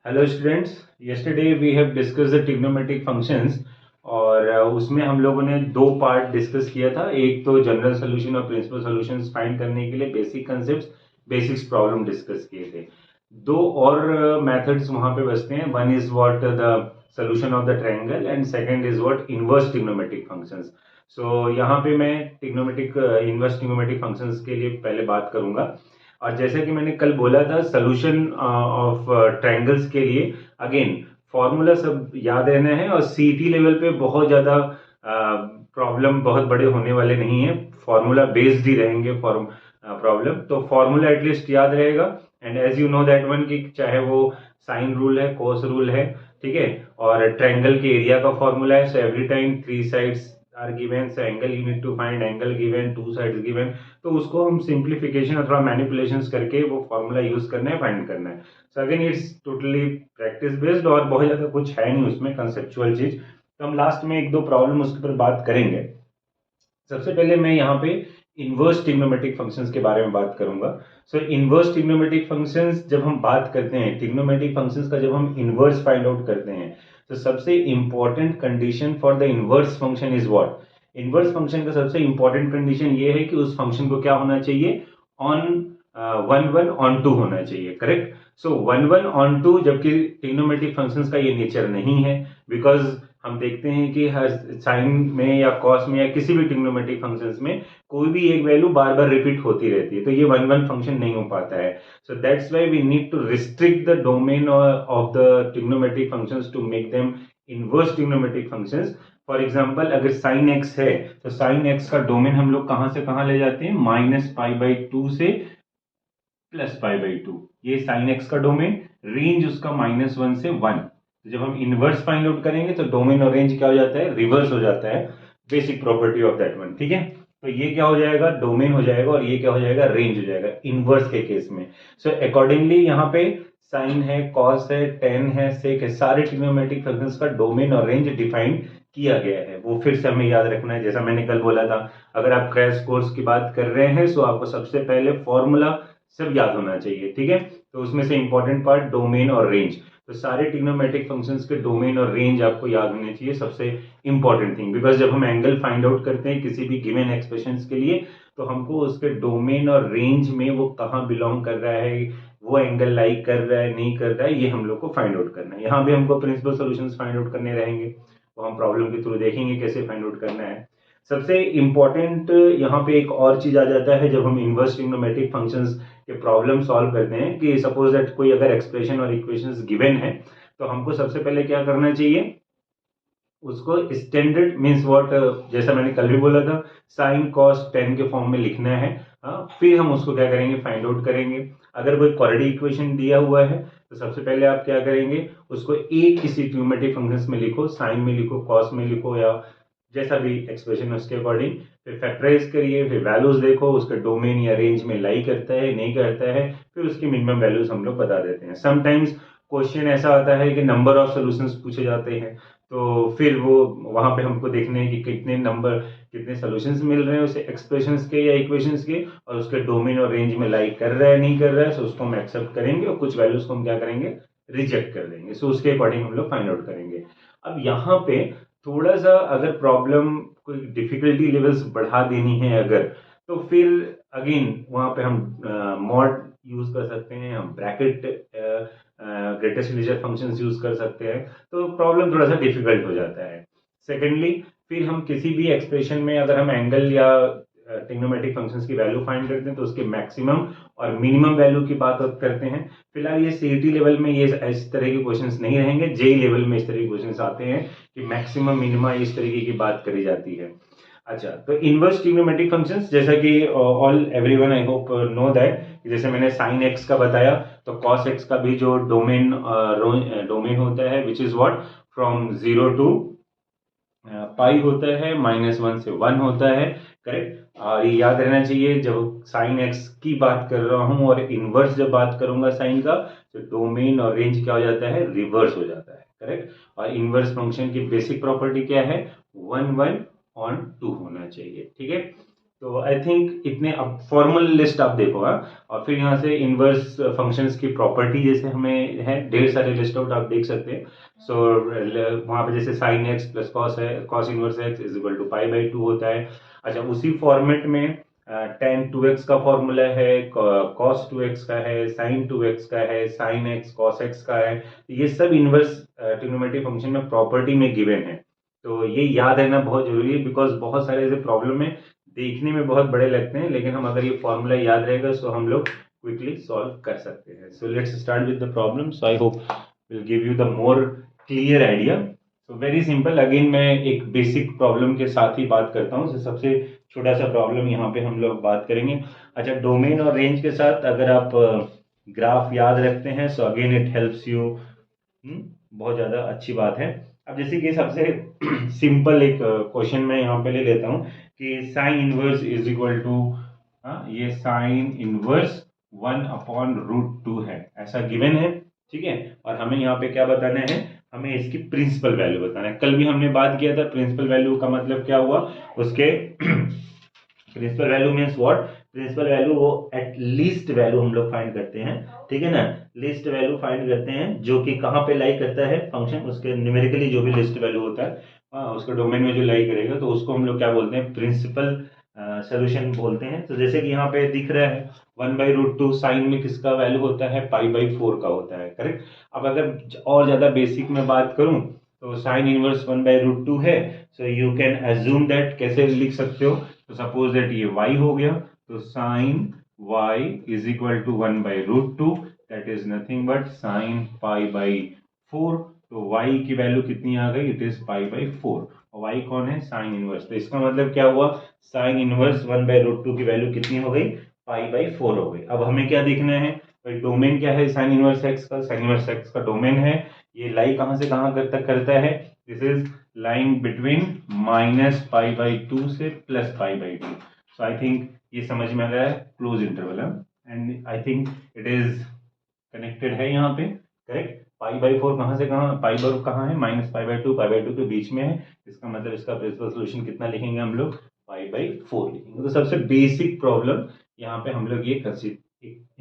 Hello students, yesterday we have discussed the trigonometric functions और उसमें हम लोगों ने दो पार्ट डिस्कस किया था। एक तो जनरल सॉल्यूशन और प्रिंसिपल सॉल्यूशंस फाइंड करने के लिए basic concepts, basics problem discuss किए थे। दो और मेथड्स वहां पे बचते हैं। One is what the solution of the triangle and second is what inverse trigonometric functions. So यहाँ पे मैं ट्रिग्नोमेट्रिक इनवर्स ट्रिग्नोमेट्रिक फंक्शंस के लिए पहले बात करूंगा। और जैसा कि मैंने कल बोला था, सोल्यूशन ऑफ ट्रायंगल्स के लिए अगेन फॉर्मूला सब याद रहना है और सीटी लेवल पे बहुत ज्यादा प्रॉब्लम बहुत बड़े होने वाले नहीं है, फॉर्मूला बेस्ड ही रहेंगे प्रॉब्लम। तो फॉर्मूला एटलीस्ट याद रहेगा। And as you know that one कि चाहे वो साइन रूल है, कोस रूल है, ठीक है, और ट्रायंगल के एरिया का फॉर्मूला है। So every time three sides are given, so angle you need to find, angle given, two sides given, तो उसको हम सिंप्लीफिकेशन अथवा मैनिपुलेशंस करके वो फॉर्मूला यूज करना है, फाइंड करना है। So again it's totally practice based और बहुत ज्यादा कुछ है नहीं उसमें कंसेप्चुअल चीज। तो हम लास्ट में एक दो प्रॉब्लम उसके ऊपर बात करेंगे। सबसे पहले मैं यहाँ पे इनवर्स ट्रिग्नोमेट्रिक फंक्शंस के बारे में बात करूंगा। सो इनवर्स ट्रिग्नोमेट्रिक फंक्शंस जब हम बात करते हैं, ट्रिग्नोमेट्रिक फंक्शंस का जब हम इनवर्स फाइंड आउट करते हैं, तो सबसे important condition for the inverse function is what. Inverse function का सबसे इंपॉर्टेंट कंडीशन ये है कि उस फंक्शन को क्या होना चाहिए, on one one onto होना चाहिए, correct. So one one onto, जबकि ट्रिग्नोमेट्रिक फंक्शंस का ये नेचर नहीं है। बिकॉज हम देखते हैं कि हर साइन में या कॉस में या किसी भी ट्रिग्नोमेट्रिक फंक्शंस में कोई भी एक वैल्यू बार बार रिपीट होती रहती है, तो ये वन वन फंक्शन नहीं हो पाता है। So that's why we need to restrict the domain of the trigonometric functions to make them inverse trigonometric functions. For example, अगर साइन एक्स है तो साइन एक्स का डोमेन हम लोग कहां से कहां ले जाते हैं, -π/2 से +π/2। ये साइन एक्स का डोमेन, रेंज उसका -1 से 1। तो जब हम इनवर्स फाइंड आउट करेंगे तो डोमेन और रेंज क्या हो जाता है, रिवर्स हो जाता है। Basic property of that one, ठीक है। तो ये क्या हो जाएगा, डोमेन हो जाएगा, और ये क्या हो जाएगा, रेंज हो जाएगा इनवर्स के केस में। सो अकॉर्डिंगली यहाँ पे साइन है, कॉस है, टेन है, सेक है, सारे ट्रिग्नोमेट्रिक फंक्शंस का डोमेन और रेंज डिफाइन किया गया है। वो फिर से हमें याद रखना है, जैसा मैंने कल बोला था। अगर आप क्रैश कोर्स की बात कर रहे हैं तो आपको सबसे पहले फॉर्मूला सब याद होना चाहिए, ठीक है। तो उसमें से इंपॉर्टेंट पार्ट डोमेन और रेंज। तो सारे ट्रिग्नोमेट्रिक फंक्शंस के डोमेन और रेंज आपको याद होने चाहिए, सबसे इंपॉर्टेंट थिंग। बिकॉज जब हम एंगल फाइंड आउट करते हैं किसी भी गिवन एक्सप्रेशन के लिए, तो हमको उसके डोमेन और रेंज में वो कहाँ बिलोंग कर रहा है, वो एंगल लाइक कर रहा है नहीं कर रहा है, ये हम लोग को फाइंड आउट करना है। यहाँ भी हमको प्रिंसिपल सॉल्यूशंस फाइंड आउट करने रहेंगे, वो हम प्रॉब्लम के थ्रू देखेंगे कैसे फाइंड आउट करना है। सबसे इंपॉर्टेंट यहाँ पे एक और चीज आ जाता है जब हम इनवर्स ट्रिग्नोमेट्रिक फंक्शंस के प्रॉब्लम सॉल्व करते हैं, कि सपोज दैट कोई अगर एक्सप्रेशन और इक्वेशंस गिवन है, तो हमको सबसे पहले क्या करना चाहिए, उसको स्टैंडर्ड मींस व्हाट, जैसा मैंने कल भी बोला था, साइन कॉस टेन के फॉर्म में लिखना है। फिर हम उसको क्या करेंगे, फाइंड आउट करेंगे। अगर कोई क्वाड्रेटिक इक्वेशन दिया हुआ है तो सबसे पहले आप क्या करेंगे, उसको एक किसी ट्रिग्नोमेट्रिक फंक्शंस में लिखो, साइन में लिखो, कॉस में लिखो, या जैसा भी एक्सप्रेशन उसके अकॉर्डिंग। फिर फैक्टराइज करिए, फिर वैल्यूज देखो उसका डोमेन या रेंज में लाई करता है नहीं करता है, फिर उसकी मिनिमम वैल्यूज हम लोग बता देते हैं। समटाइम्स क्वेश्चन ऐसा आता है कि नंबर ऑफ सोल्यूशंस पूछे जाते हैं, तो फिर वो वहां पे हमको देखने हैं कि कितने नंबर, कितने सोल्यूशंस मिल रहे हैं उसे एक्सप्रेशंस के या इक्वेशंस के, और उसके डोमेन और रेंज में लाई कर रहा है नहीं कर रहा है, सो उसको हम एक्सेप्ट करेंगे और कुछ वैल्यूज को हम क्या करेंगे, रिजेक्ट कर देंगे। सो उसके अकॉर्डिंग हम लोग फाइंड आउट करेंगे। अब यहाँ पे थोड़ा सा अगर प्रॉब्लम कोई डिफिकल्टी लेवल्स बढ़ा देनी है अगर, तो फिर अगेन वहां पे हम मॉड यूज कर सकते हैं, हम bracket greatest integer functions use कर सकते हैं, तो प्रॉब्लम थोड़ा सा डिफिकल्ट हो जाता है। सेकेंडली, फिर हम किसी भी एक्सप्रेशन में अगर हम एंगल या ट्रिग्नोमेट्रिक फंक्शंस की वैल्यू फाइंड करते हैं तो उसके मैक्सिमम और मिनिमम वैल्यू की बात करते हैं। फिलहाल ये सीईटी लेवल में ये इस तरह के क्वेश्चंस नहीं रहेंगे, जेई लेवल में इस तरह के क्वेश्चंस आते हैं कि मैक्सिमम मिनिमा इस तरीके की बात करी जाती है। अच्छा, तो इनवर्स ट्रिग्नोमेट्रिक फंक्शंस, जैसा कि all everyone I hope know that, जैसे मैंने साइन एक्स का बताया, तो कॉस एक्स का भी जो डोमेन डोमेन होता है which is what, from 0 to pi होता है, -1 से 1 होता है, करेक्ट। और ये याद रहना चाहिए, जब साइन एक्स की बात कर रहा हूं और इनवर्स जब बात करूंगा साइन का, तो डोमेन और रेंज क्या हो जाता है, रिवर्स हो जाता है, करेक्ट। और इनवर्स फंक्शन की बेसिक प्रॉपर्टी क्या है, 1 1 ऑन 2 होना चाहिए, ठीक है। तो आई थिंक इतने, अब फॉर्मल लिस्ट आप देखो। हाँ, और फिर यहाँ से इनवर्स फंक्शंस की प्रॉपर्टी जैसे हमें है, ढेर सारे लिस्ट आउट आप देख सकते हैं। सो वहाँ पे जैसे साइन एक्स प्लस कॉस है, cos inverse x is equal to pi by two होता है। अच्छा, उसी फॉर्मेट में टेन टू एक्स का फॉर्मूला है, कॉस टू एक्स का है, साइन टू एक्स का है, साइन एक्स कॉस एक्स का है। ये सब इनवर्स ट्रिग्नोमेट्रिक फंक्शन में प्रॉपर्टी में गिवन है। तो ये याद रहना बहुत जरूरी है, बिकॉज बहुत सारे ऐसे प्रॉब्लम है देखने में बहुत बड़े लगते हैं, लेकिन हम अगर ये फॉर्मूला याद रहेगा तो हम लोग क्विकली सॉल्व कर सकते हैं। So let's start with the problem. So I hope will give you the more clear idea. So very simple, again मैं एक बेसिक प्रॉब्लम के साथ ही बात करता हूँ। so, सबसे छोटा सा प्रॉब्लम यहाँ पे हम लोग बात करेंगे। अच्छा, डोमेन और रेंज के साथ अगर आप ग्राफ याद रखते हैं so again it helps you, बहुत ज़्यादा अच्छी बात है। अब जैसे कि सबसे सिंपल एक क्वेश्चन मैं यहाँ पे ले लेता हूँ कि sine inverse is equal to, ये साइन इनवर्स 1/√2 है, ऐसा गिवन है। ठीक है, और हमें यहाँ पे क्या बताना है, हमें इसकी प्रिंसिपल वैल्यू बताना है। कल भी हमने बात किया था प्रिंसिपल वैल्यू का मतलब क्या हुआ उसके। Principal value means what, principal value वो एट लीस्ट वैल्यू हम लोग फाइंड करते हैं। ठीक है ना, लिस्ट वैल्यू फाइंड करते हैं जो कि कहाँ पे लाई करता है फंक्शन, उसके न्यूमेरिकली जो भी लिस्ट वैल्यू होता है उसके डोमेन में जो लाई करेगा तो उसको हम लोग क्या बोलते हैं, प्रिंसिपल सोल्यूशन बोलते हैं। तो जैसे कि यहाँ पे दिख रहा है 1/√2 साइन में किसका वैल्यू होता है, पाई/4 का होता है, करेक्ट। अब अगर और ज्यादा बेसिक में बात करूं तो साइन इनवर्स 1/√2 है, so you can assume that, कैसे लिख सकते हो, तो सपोज दैट ये y हो गया, तो sine y is equal to 1/√2, that is nothing but sine पाई/4। तो y की वैल्यू कितनी आ गई, इट इज पाई/4, और y कौन है, साइन इनवर्स। तो इसका मतलब क्या हुआ, साइन इनवर्स 1/√2 की वैल्यू कितनी हो गई, पाई/4 हो गई। अब हमें क्या देखना है भाई, डोमेन क्या है साइन इनवर्स एक्स का, साइन इनवर्स एक्स का डोमेन है, ये लाई कहां से कहां तक करता है, दिस इज लाइन बिटवीन -पाई/2 से +पाई/2। सो आई थिंक ये समझ में आ रहा है, क्लोज इंटरवल है, and I think it is connected है यहाँ पे, करेक्ट। पाई/4 कहाँ से कहाँ, पाई/4 कहाँ है, -पाई/2, पाई/2 के बीच में है। इसका मतलब इसका प्रिंसिपल सोल्यूशन कितना लिखेंगे हम लोग, पाई/4 लिखेंगे। तो सबसे बेसिक प्रॉब्लम यहाँ पे हम लोग ये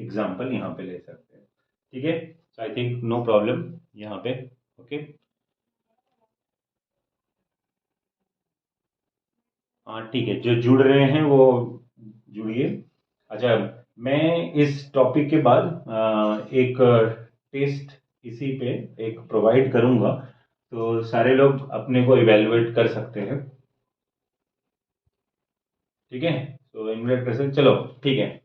एग्जाम्पल यहाँ पे ले सकते हैं। ठीक है, सो आई थिंक नो प्रॉब्लम यहाँ पे। ओके, हाँ ठीक है, जो जुड़ रहे हैं वो जुड़िए। अच्छा, मैं इस टॉपिक के बाद एक टेस्ट इसी पे एक प्रोवाइड करूंगा, तो सारे लोग अपने को इवेलुएट कर सकते हैं। ठीक है, तो इन्वेट कर सकते, चलो ठीक है।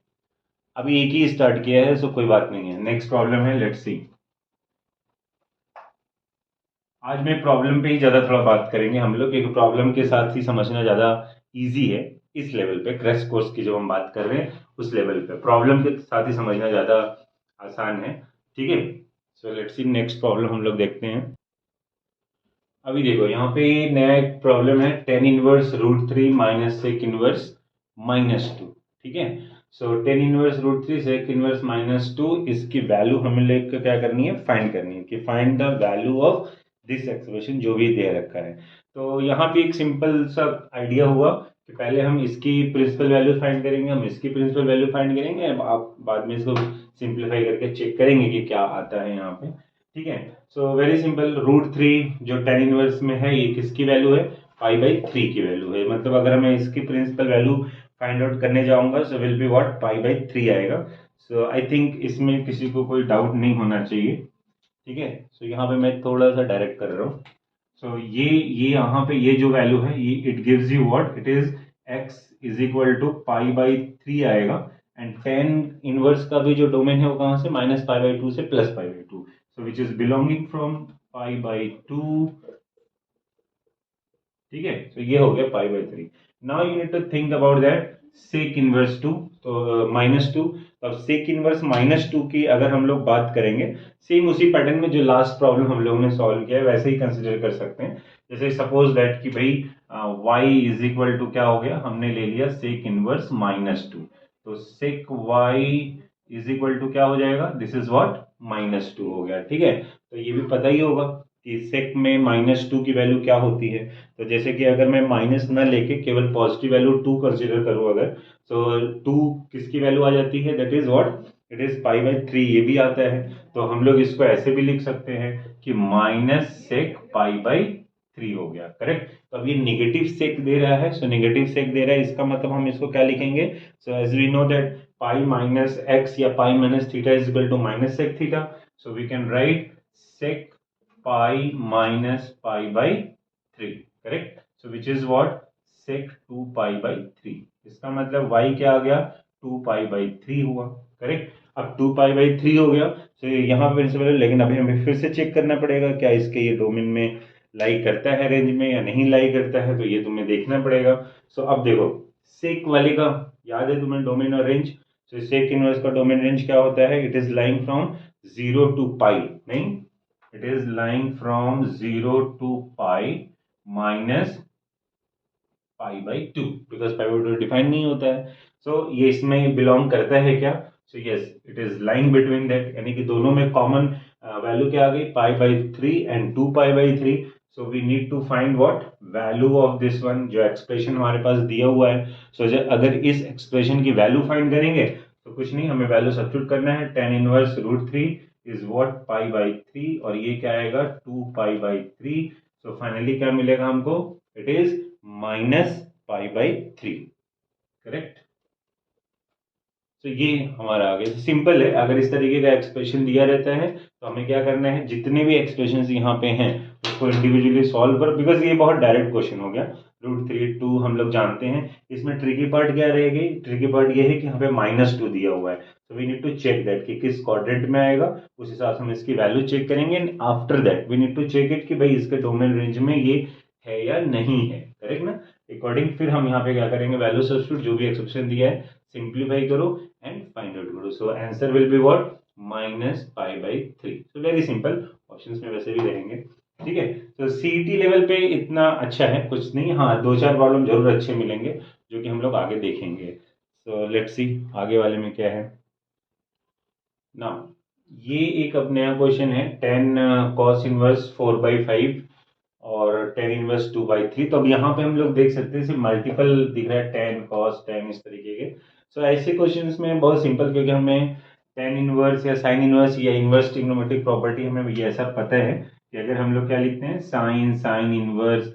अभी एक ही स्टार्ट किया है, सो कोई बात नहीं है। नेक्स्ट प्रॉब्लम है, लेट्स सी। आज मैं प्रॉब्लम पे ही ज्यादा थोड़ा बात करेंगे हम लोग, क्योंकि प्रॉब्लम के साथ ही समझना ज्यादा इजी है। इस लेवल पे क्रैश कोर्स की जो हम बात कर रहे हैं उस लेवल पे प्रॉब्लम के साथ ही समझना ज्यादा आसान है। ठीक है, so let's see next problem हम लोग देखते हैं। अभी देखो यहाँ पे नया एक प्रॉब्लम है, tan−1√3 माइनस सेक इनवर्स -2। ठीक है, सो tan−1√3 सेक इनवर्स -2, इसकी वैल्यू हमें लेकर क्या करनी है, फाइंड करनी है, कि find the value of this expression जो भी दे रखा है। तो यहाँ पे एक सिंपल सा आइडिया हुआ कि पहले हम इसकी प्रिंसिपल वैल्यू फाइंड करेंगे, हम इसकी प्रिंसिपल वैल्यू फाइंड करेंगे, अब आप बाद में इसको सिंप्लीफाई करके चेक करेंगे कि क्या आता है यहाँ पे। ठीक है, सो वेरी सिंपल, √3 जो tan इनवर्स में है ये किसकी वैल्यू है, पाई/3 की वैल्यू है। मतलब अगर मैं इसकी प्रिंसिपल वैल्यू फाइंड आउट करने जाऊंगा सो विल बी व्हाट, पाई/3 आएगा। सो आई थिंक इसमें किसी को कोई डाउट नहीं होना चाहिए। ठीक है, सो यहाँ पे मैं थोड़ा सा डायरेक्ट कर रहा हूँ। सो ये यहाँ पे ये जो वैल्यू है ये it gives you what, it is x is equal to पाई/3 आएगा, एंड tan इनवर्स का भी जो डोमेन है वो कहाँ से, -पाई/2 से +पाई/2, so which is belonging from पाई/2। ठीक है, तो ये हो गया पाई/3। Now you need to think about that sec inverse 2, तो -2। अब सेक इनवर्स -2 की अगर हम लोग बात करेंगे, सेम उसी पैटर्न में जो लास्ट प्रॉब्लम हम लोगों ने सॉल्व किया है वैसे ही कंसिडर कर सकते हैं। जैसे सपोज दैट कि भाई y इज इक्वल टू क्या हो गया, हमने ले लिया सेक इनवर्स -2, तो सेक y इज इक्वल टू क्या हो जाएगा, दिस इज व्हाट, -2 हो गया। ठीक है, तो ये भी पता ही होगा। कि सेक में -2 की वैल्यू क्या होती है। तो जैसे कि अगर मैं माइनस ना लेके केवल पॉजिटिव वैल्यू 2 कंसिडर करूँ अगर, तो 2 किसकी वैल्यू आ जाती है, that is what, it is π/3, ये भी आता है। तो हम लोग इसको ऐसे भी लिख सकते हैं कि -sec π/3 हो गया, करेक्ट। तो अब ये नेगेटिव सेक दे रहा है, सो नेगेटिव सेक दे रहा है, इसका मतलब हम इसको क्या लिखेंगे, so as we know that pi minus x या pi minus theta is equal to minus sec theta, so we can write sec pi minus pi by 3, correct. So which is what, sec 2 pi by 3। इसका मतलब y क्या आ गया, 2 pi by 3 हुआ, correct. अब 2 pi by 3 हो गया, तो यहाँ पे प्रिंसिपल, लेकिन अभी हमें फिर से चेक करना पड़ेगा क्या इसके ये डोमेन में लाई करता है रेंज में या नहीं लाई करता है, तो ये तुम्हें देखना पड़ेगा। सो अब देखो सेक वाले का याद है तुम्हें डोमेन और रेंज, तो सेक इनवर्स का डोमेन रेंज क्या होता है, it is lying from 0 to पाई, नहीं, it is lying from 0 to pi minus pi by 2, because pi by 2 define नहीं होता है। सो ये इसमें बिलोंग करता है क्या, so yes it is lying between that, यानी कि दोनों में कॉमन वैल्यू क्या आ गई, π/3 and 2 π/3। So we need to find what, value of this one, जो एक्सप्रेशन हमारे पास दिया हुआ है। सो अगर इस एक्सप्रेशन की वैल्यू फाइंड करेंगे तो कुछ नहीं, हमें वैल्यू सब्स्टिट्यूट करना है, tan इनवर्स √3 इज व्हाट, π/3, और ये क्या आएगा, 2 π/3। सो फाइनली क्या मिलेगा हमको, इट इज -π/3, करेक्ट। तो ये हमारा आगे सिंपल है, अगर इस तरीके का एक्सप्रेशन दिया रहता है तो हमें क्या करना है, जितने भी एक्सप्रेशंस यहाँ पे हैं उसको इंडिविजुअली सॉल्व कर, बिकॉज ये बहुत डायरेक्ट क्वेश्चन हो गया। √3 2 हम लोग जानते हैं, इसमें ट्रिकी पार्ट क्या रहेगी, ट्रिकी पार्ट ये है कि यहाँ पे -2 दिया हुआ है, तो we need to check that कि किस क्वाड्रेंट में आएगा, उस हिसाब से हम इसकी वैल्यू चेक करेंगे, and after that we need to check it कि भाई इसके डोमेन रेंज में ये है या नहीं है, करेक्ट ना। अकॉर्डिंग फिर हम यहाँ पे क्या करेंगे, वैल्यू सब्स्टिट्यूट, जो भी एक्सप्रेशन दिया है सिंप्लीफाई करो and find out करो। So answer will be what, -π/3। So very simple, options में वैसे भी रहेंगे, ठीक है। तो सीईटी लेवल पे इतना अच्छा है, कुछ नहीं, हाँ 2-4 प्रॉब्लम जरूर अच्छे मिलेंगे जो कि हम लोग आगे देखेंगे। सो लेट्स सी आगे वाले में क्या है ना। ये एक अब नया क्वेश्चन है, tan cos इनवर्स 4/5 और tan इनवर्स 2/3। तो अब यहाँ पे हम लोग देख सकते हैं सिर्फ मल्टीपल दिख रहा है, tan cos tan इस तरीके के। सो ऐसे क्वेश्चंस में बहुत सिंपल, क्योंकि हमें tan इनवर्स या sin इनवर्स या इनवर्स ट्रिग्नोमेट्रिक प्रॉपर्टी हमें ये ऐसा पता है कि अगर हम लोग क्या लिखते हैं, sin inverse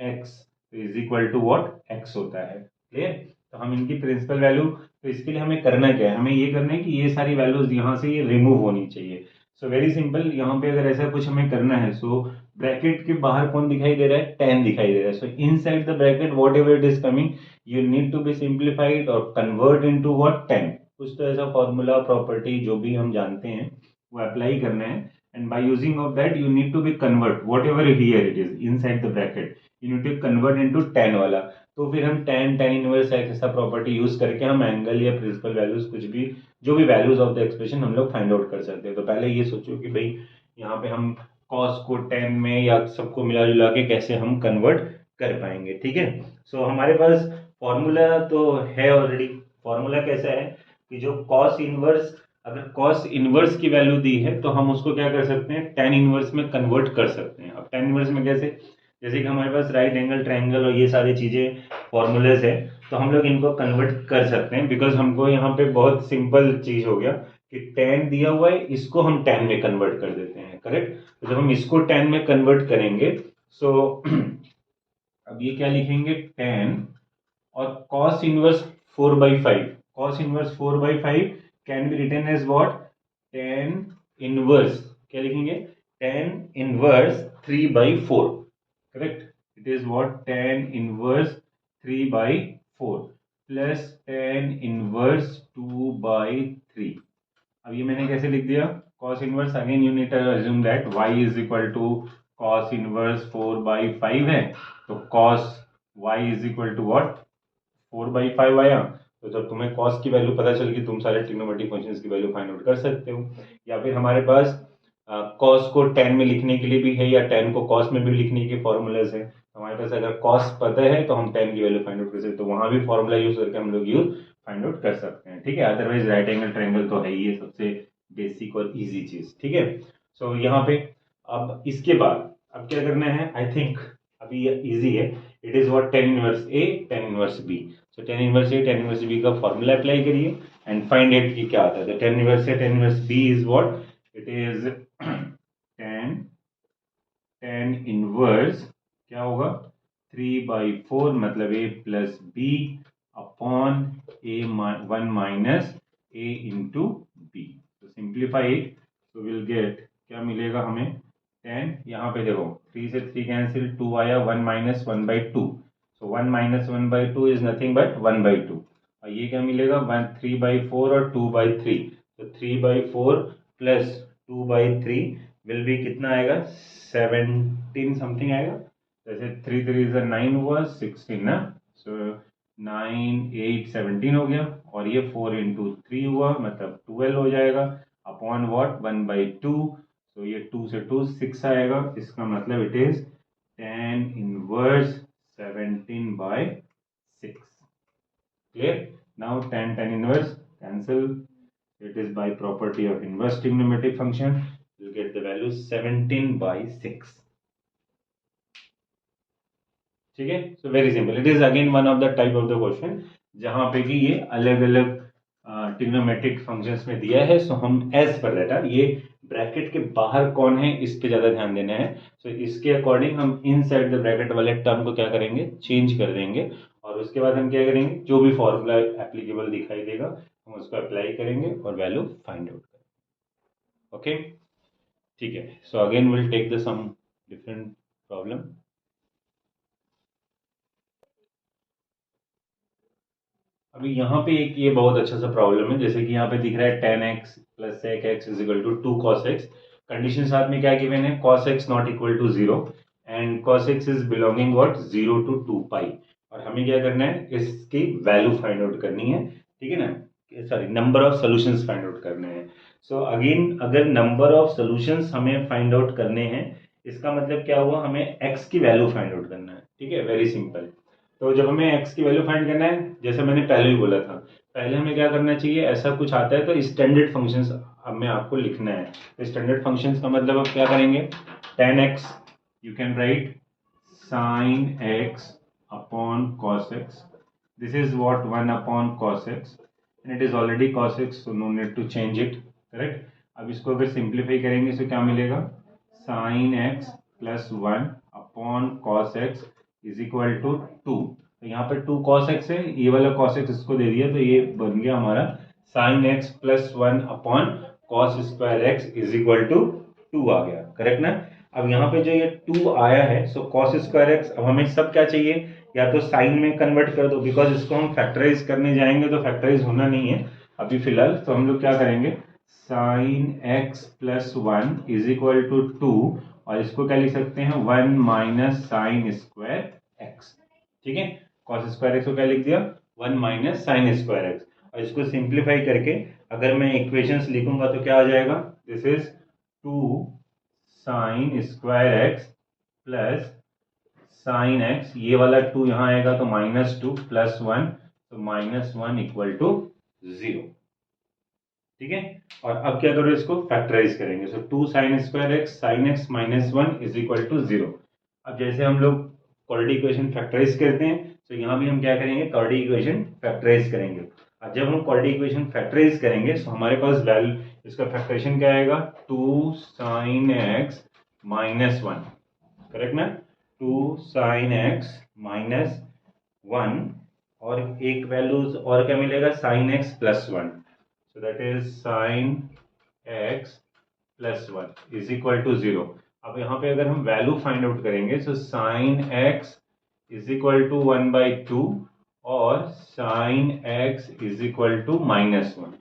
x is equal to what, x होता है, क्लियर। तो हम इनकी प्रिंसिपल वैल्यू, तो इसके लिए हमें करना क्या है, हमें ये करना है कि ये सारी वैल्यूज यहाँ से ये रिमूव होनी चाहिए। सो वेरी सिंपल, यहाँ पे अगर ऐसा कुछ हमें करना है, सो ब्रैकेट के बाहर कौन दिखाई दे रहा है, tan दिखाई दे रहा है। So inside the bracket whatever it is coming, you need to be simplified और कन्वर्ट इनटू व्हाट, tan। कुछ तो ऐसा फॉर्मूला प्रॉपर्टी जो भी हम जानते हैं वो अप्लाई करना है, and by using of that you need to be convert whatever here it is inside the bracket, you need to convert into tan वाला। तो फिर हम tan इनवर्स ऐसा प्रॉपर्टी यूज करके हम एंगल या प्रिंसिपल वैल्यूज, कुछ भी जो भी वैल्यूज ऑफ द एक्सप्रेशन हम लोग फाइंड आउट कर सकते हैं। तो पहले ये सोचो कि भाई यहाँ पे हम कॉस को tan में या सबको मिला जुला के कैसे हम कन्वर्ट कर पाएंगे, ठीक है। सो हमारे पास फॉर्मूला तो है ऑलरेडी। फॉर्मूला कैसा है कि जो कॉस इनवर्स, अगर कॉस इनवर्स की वैल्यू दी है तो हम उसको क्या कर सकते हैं, tan इनवर्स में कन्वर्ट कर सकते हैं। अब tan इनवर्स में कैसे, जैसे कि हमारे पास राइट एंगल ट्रायंगल और ये सारी चीजें फॉर्मूलेज है, तो हम लोग इनको कन्वर्ट कर सकते हैं, बिकॉज हमको यहाँ पे बहुत सिंपल चीज हो गया कि tan दिया हुआ है, इसको हम tan में कन्वर्ट कर देते हैं, करेक्ट। तो जब हम इसको tan में कन्वर्ट करेंगे, सो अब ये क्या लिखेंगे, tan और cos inverse 4/5, cos inverse 4/5 can be written as what, tan inverse, क्या लिखेंगे, tan inverse 3/4, correct. It is what, tan inverse 3/4 plus tan inverse 2/3। अब ये मैंने कैसे लिख दिया, cos inverse, again you need to assume that y is equal to cos inverse 4/5 है, तो cos y is equal to what, 4/5 आया। तो जब तुम्हें cos की वैल्यू पता चल गई, तुम सारे ट्रिग्नोमेट्रिक फंक्शंस की वैल्यू फाइंड आउट कर सकते हो। या फिर हमारे पास cos को tan में लिखने के लिए भी है, या tan को cos में भी लिखने के फॉर्मूलाज है। हमारे पास अगर cos पता है तो हम tan की वैल्यू फाइंड आउट कर सकते हैं, तो वहां भी फॉर्मूला यूज करके हम लोग यूज फाइंड आउट कर सकते हैं, ठीक है। अदरवाइज राइट एंगल ट्रायंगल तो है ही, सबसे बेसिक और इजी चीज, ठीक है। सो यहाँ पे अब इसके बाद अब क्या करना है, आई थिंक अभी ये इजी है. It is what tan inverse a tan inverse b. So tan inverse a tan inverse b का फॉर्मूला अप्लाई करिए एंड फाइंड इट कि क्या आता है. तो tan inverse a tan inverse b is what, it is tan inverse क्या होगा, 3/4 मतलब a plus b upon a 1 minus a into b. तो सिंप्लीफाई इट, तो विल गेट क्या मिलेगा हमें, 10. यहाँ पे देखो 3 से 3 कैंसिल, 2 आया, 1 minus 1/2. So 1 minus 1/2 is nothing but 1/2. और ये क्या मिलेगा, 3/4 और 2/3. तो 3/4 प्लस 2/3 विल बी कितना आएगा, 17 समथिंग आएगा. जैसे 3 3 इज 9 हुआ, 16 ना. सो 9 8 17 हो गया. और ये 4 इंटू 3 हुआ मतलब 12 हो जाएगा अपॉन व्हाट, 1/2. तो ये 2 से 2 6 आएगा. इसका मतलब it is tan inverse 17/6. Clear. Now tan inverse cancel. It is by property of inverse trigonometric function. You get the value 17/6. ठीक है. So very simple. It is again one of the type of the question जहां पे कि ये अलग अलग trigonometric functions में दिया है. सो हम एज पर डेटा, ये ब्रैकेट के बाहर कौन है इस पे ज्यादा ध्यान देना है. सो इसके अकॉर्डिंग हम इनसाइड द ब्रैकेट वाले टर्म को क्या करेंगे, चेंज कर देंगे. और उसके बाद हम क्या करेंगे, जो भी फॉर्मूला एप्लीकेबल दिखाई देगा हम उसको अप्लाई करेंगे और वैल्यू फाइंड आउट करेंगे. ओके, ठीक है. So again will take the some different problem. अभी यहाँ पे एक ये बहुत अच्छा सा प्रॉब्लम है. जैसे कि यहाँ पे दिख रहा है tan x plus sec x is equal to 2 cos x. Condition साथ में क्या गिवन है, cos x not equal to 0 and cos x is belonging what 0 to 2 pi. और हमें क्या करना है, इसकी वैल्यू फाइंड आउट करनी है. ठीक है ना, sorry number of solutions find out करने हैं. सो अगेन अगर नंबर ऑफ सॉल्यूशंस हमें फाइंड आउट करने हैं, इसका मतलब क्या हुआ, हमें x की वैल्यू फाइंड आउट करना है. ठीक है, वेरी सिंपल. तो जब हमें x की वैल्यू फाइंड करना है, जैसे मैंने पहले ही बोला था, पहले हमें क्या करना चाहिए, ऐसा कुछ आता है तो स्टैंडर्ड फंक्शंस हमें आपको लिखना है. तो स्टैंडर्ड फंक्शंस का मतलब अब क्या करेंगे, tan x you can write sin x upon cos x. This is what 1 upon cos x and it is already cos x, so no need to change it. Correct. अब इसको अगर simplify करेंगे तो क्या मिलेगा, sin x plus 1 upon cos x is equal to 2. तो यहाँ पर 2 cos x है, ये वाला cos x इसको दे दिया तो ये बन गया हमारा sin x plus 1 upon cos square x is equal to 2 आ गया. करेक्ट ना. अब यहाँ पे जो ये 2 आया है, सो cos स्क्वायर x, अब हमें सब क्या चाहिए, या तो साइन में कन्वर्ट कर दो, बिकॉज इसको हम फैक्टराइज करने जाएंगे तो फैक्टराइज होना नहीं है अभी फिलहाल. तो हम लोग क्या करेंगे, sin x plus 1 is equal to 2 और इसको क्या लिख सकते हैं, 1 माइनस साइन स्क्वायर एक्स. ठीक है, कॉस स्क्वायर एक्स को क्या लिख दिया, 1 माइनस साइन स्क्वायर एक्स. और इसको सिंप्लीफाई करके अगर मैं इक्वेशंस लिखूंगा तो क्या आ जाएगा, this is 2 sine square x plus sine x, ये वाला 2 यहाँ आएगा तो -2 प्लस 1, तो -1 इक्वल टू 0. ठीक है. और अब क्या करो, इसको फैक्टराइज करेंगे. So 2 sine square x sine x minus 1 is equal to 0. अब जैसे हम लोग क्वाड्रेटिक इक्वेशन फैक्टराइज करते हैं, तो यहाँ भी हम क्या करेंगे, क्वाड्रेटिक इक्वेशन फैक्टराइज करेंगे. और जब हम क्वाड्रेटिक इक्वेशन फैक्टराइज करेंगे तो हमारे पास वैल्यू, इसका फैक्टरेशन क्या आएगा, 2 साइन एक्स माइनस 1. करेक्ट ना, 2 साइन एक्स माइनस 1 और एक वैल्यूज और क्या मिलेगा, sign x plus 1. So that is sin x plus 1 is equal to 0. अब यहाँ पे अगर हम वैल्यू फाइंड आउट करेंगे, so sin x is equal to 1/2 और sin x is equal to -1.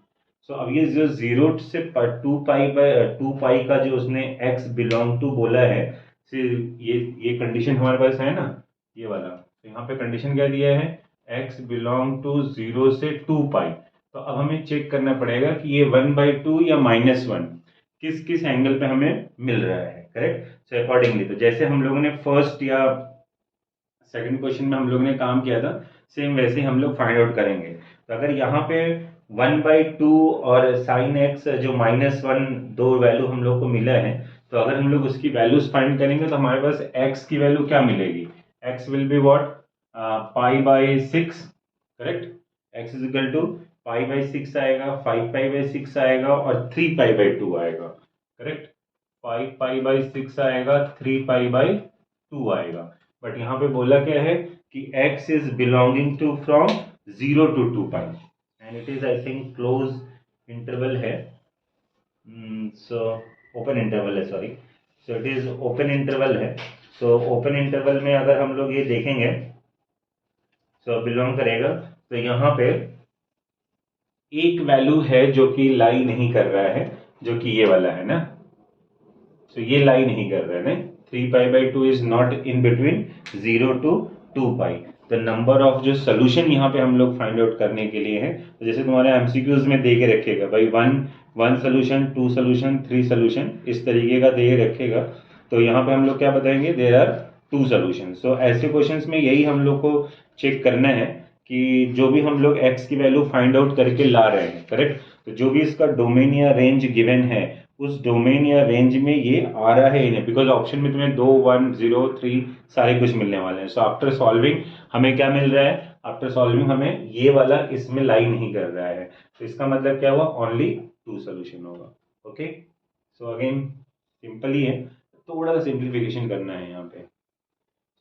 So अब ये जो 0 से 2 पाई का जो उसने x बिलोंग टू बोला है, ये कंडीशन हमारे पास है ना, ये वाला. तो यहाँ पे कंडीशन क्या दिया है, x बिलोंग टू 0 से 2 पाई. तो अब हमें चेक करना पड़ेगा कि ये 1/2 या -1 किस किस एंगल पे हमें मिल रहा है. करेक्ट. सो अकॉर्डिंगली, तो जैसे हम लोगों ने फर्स्ट या सेकंड क्वेश्चन में हम लोगों ने काम किया था, सेम वैसे हम लोग फाइंड आउट करेंगे. तो अगर यहाँ पे 1/2 और साइन एक्स जो -1 दो वैल्यू हम लोग को मिला है, तो अगर हम लोग उसकी वैल्यूज फाइंड करेंगे तो हमारे पास x की वैल्यू क्या मिलेगी, x will be what, pi by 6, correct. x is equal to pi by 6 आएगा, 5 पाई बाई 6 आएगा और 3 पाई बाई 2 आएगा, करेक्ट। 5 पाई बाई 6 आएगा, 3 पाई बाई 2 आएगा। बट यहाँ पे बोला क्या है कि x is belonging to from 0 to 2 pi and it is I think close interval है, सो ओपन इंटरवल है, sorry. So it is open interval है। सो ओपन इंटरवल में अगर हम लोग ये देखेंगे सो बिलोंग करेगा, तो यहाँ पे एक वैल्यू है जो कि लाई नहीं कर रहा है, जो कि ये वाला है ना, तो ये लाई नहीं कर रहा है ना, 3 पाई by 2 is not in between 0 to 2 पाई। तो नंबर ऑफ जो सोल्यूशन यहाँ पे हम लोग फाइंड आउट करने के लिए है, तो जैसे तुम्हारे एमसीक्यूज में दे के रखेगा भाई 1 सोल्यूशन, 2 सोल्यूशन, 3 सोल्यूशन, इस तरीके का दे रखेगा, तो यहाँ पे हम लोग क्या बताएंगे, देयर आर 2 सोल्यूशन। सो ऐसे क्वेश्चंस में यही हम लोग को चेक करना है कि जो भी हम लोग x की वैल्यू फाइंड आउट करके ला रहे हैं, करेक्ट, तो जो भी इसका डोमेन या रेंज गिवन है उस डोमेन या रेंज में ये आ रहा है नहीं, बिकॉज ऑप्शन में तुम्हें 2, 1, 0, 3 सारे कुछ मिलने वाले हैं। सो आफ्टर सॉल्विंग हमें क्या मिल रहा है, आफ्टर सॉल्विंग हमें ये वाला इसमें लाई नहीं कर रहा है, तो इसका मतलब क्या हुआ, ओनली 2 सोल्यूशन होगा। ओके, सो अगेन सिंपल ही है, थोड़ा सा सिंप्लीफिकेशन करना है यहाँ पे।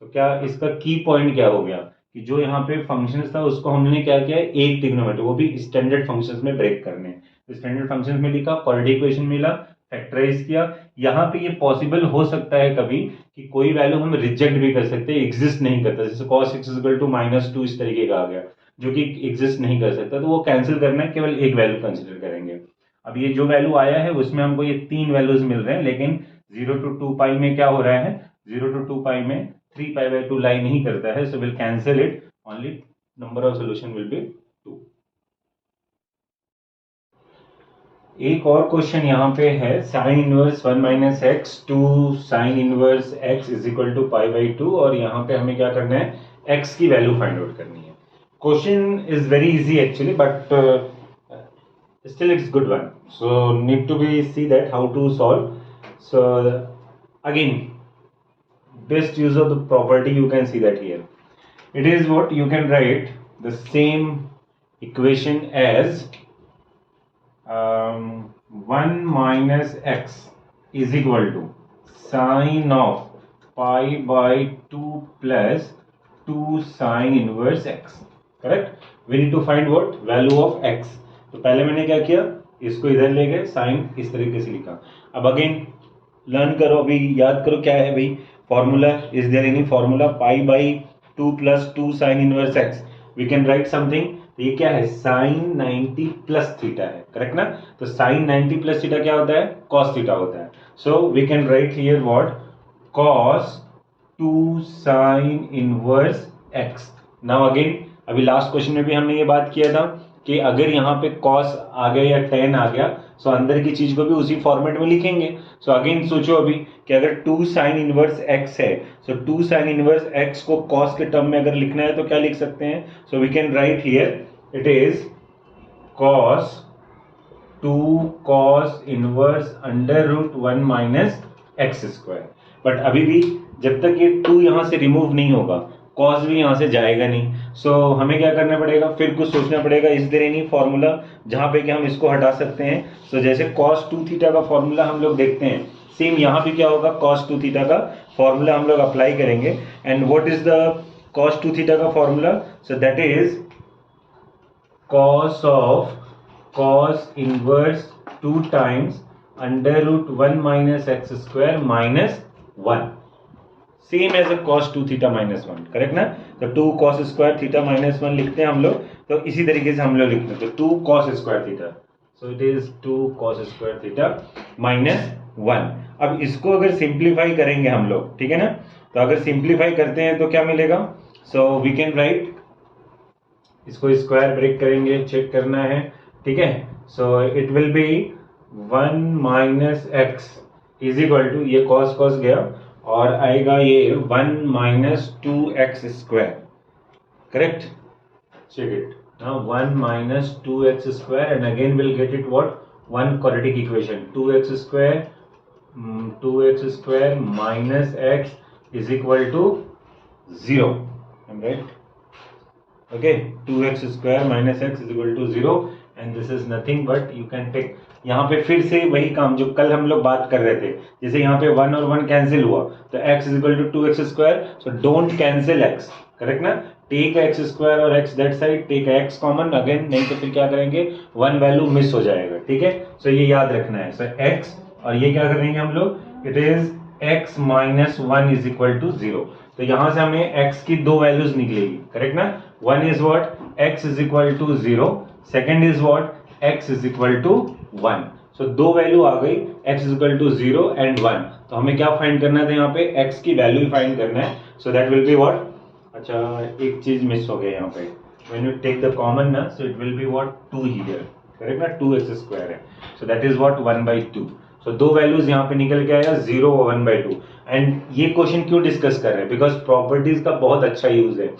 तो क्या इसका की पॉइंट क्या हो गया कि जो यहाँ पे फंक्शंस था उसको हमने क्या किया, एक ट्रिग्नोमेट्री, वो भी स्टैंडर्ड फंक्शंस में ब्रेक करने। तो स्टैंडर्ड फंक्शंस में लिखा, क्वाड्रेटिक इक्वेशन मिला, फैक्टराइज किया। यहाँ पे ये पॉसिबल हो सकता है कभी कि कोई वैल्यू हम रिजेक्ट भी कर सकते हैं, एग्जिस्ट नहीं करता, जैसे cos x इक्वल टू -2 इस तरीके का आ गया जो कि एग्जिस्ट नहीं कर सकता, तो वो कैंसिल करना है, केवल एक वैल्यू कंसिडर करेंगे। अब ये जो वैल्यू आया है उसमें हमको ये 3 वैल्यूज मिल रहे हैं, लेकिन 0 to 2 पाई में क्या हो रहा है, 0 to 2 पाई में 3 पाई बाई 2 लाई नहीं करता है, so will cancel it, only number of solution will be 2। एक और क्वेश्चन यहाँ पे है, sine inverse 1 minus x two sine inverse x is equal to pi by 2, और यहाँ पे हमें क्या करना है, एक्स की वैल्यू फाइंड आउट करनी है। Question is very easy actually, but still it's good one, so need to be see that how to solve. So again, best use of the property, you can see that here it is what you can write the same equation as 1 minus x is equal to sine of pi by 2 plus 2 sine inverse x, correct। we need to find what, value of x। तो पहले मैंने क्या किया, इसको इधर ले गए, sign इस तरीके से लिखा। अब अगेन लर्न करो, अभी याद करो क्या है भाई formula, is there any formula, pi by 2 plus 2 sine inverse x, we can write something, तो ये क्या है, साइन 90 प्लस थीटा है, करेक्ट ना। तो साइन 90 प्लस थीटा क्या होता है, कॉस थीटा होता है। So we can write here what, cos 2 sine inverse x. Now again अभी लास्ट क्वेश्चन में भी हमने ये बात किया था कि अगर यहाँ पे cos आ गया या tan आ गया, सो अंदर की चीज को भी उसी फॉर्मेट में लिखेंगे। सो अगेन सोचो अभी कि अगर 2 साइन इनवर्स x है, सो 2 साइन इनवर्स x को cos के टर्म में अगर लिखना है तो क्या लिख सकते हैं, so we can write here it is cos 2 cos inverse under root 1 minus x square. But अभी भी जब तक ये 2 यहाँ से रिमूव नहीं होगा, कॉस भी यहाँ से जाएगा नहीं। सो हमें क्या करना पड़ेगा, फिर कुछ सोचना पड़ेगा, इज देयर एनी फॉर्मूला जहाँ पे कि हम इसको हटा सकते हैं। सो जैसे cos 2 थीटा का फॉर्मूला हम लोग देखते हैं, सेम यहाँ पे क्या होगा, cos 2 थीटा का फॉर्मूला हम लोग अप्लाई करेंगे। And what is the cos 2 theta का formula, so that is cos of cos inverse 2 times under root 1 minus x square minus 1, same as a cos 2 theta minus 1, correct ना। तो 2 cos square theta minus 1 लिखते हैं हम लोग, तो इसी तरीके से हम लोग लिखते हैं, तो 2 cos square theta, so it is 2 cos square theta minus 1। अब इसको अगर सिंप्लीफाई करेंगे हम लोग, ठीक है ना, तो अगर सिंप्लीफाई करते हैं तो क्या मिलेगा, सो वी कैन राइट, इसको स्क्वायर ब्रेक करेंगे, चेक करना है, ठीक है। So it will be 1 minus x is equal to, ये cos cos गया और आएगा ये 1 minus 2x square, correct, check it now, 1 minus 2x square and again will get it what, 1 quadratic equation, 2x square 2x² minus x is equal to 0. Right? Okay, 2x² minus x is equal to 0 and this is nothing but you can take. यहाँ पे फिर से वही काम जो कल हम लोग बात कर रहे थे, जैसे यहाँ पे 1 और 1 कैंसिल हुआ तो x is equal to 2x², so don't cancel x, correct ना. टेक x² और x that side, take x common again, नहीं तो फिर क्या करेंगे 1 वैल्यू मिस हो जाएगा. ठीक है, सो ये याद रखना है. सो x और ये क्या करेंगे हम लोग, it is x minus 1 is equal to 0. तो यहां से हमें x की दो वैल्यूज निकलेगी, करेक्ट ना. One is what, x is equal to 0, second is what, x is equal to 1. सो दो वैल्यू आ गई, x is equal to 0 and 1. तो हमें क्या फाइंड करना था यहाँ पे, x की वैल्यू फाइंड करना है. So that will be what, अच्छा एक चीज मिस हो गई यहाँ पे, when you take the common ना, so it will be what 2 here, correct ना. 2x² है, so that is what 1/2. So दो वैल्यूज यहाँ पे निकल के आया 0 और 1/2. एंड ये क्वेश्चन क्यों डिस्कस कर रहे हैं, बिकॉज प्रॉपर्टीज का बहुत अच्छा यूज है.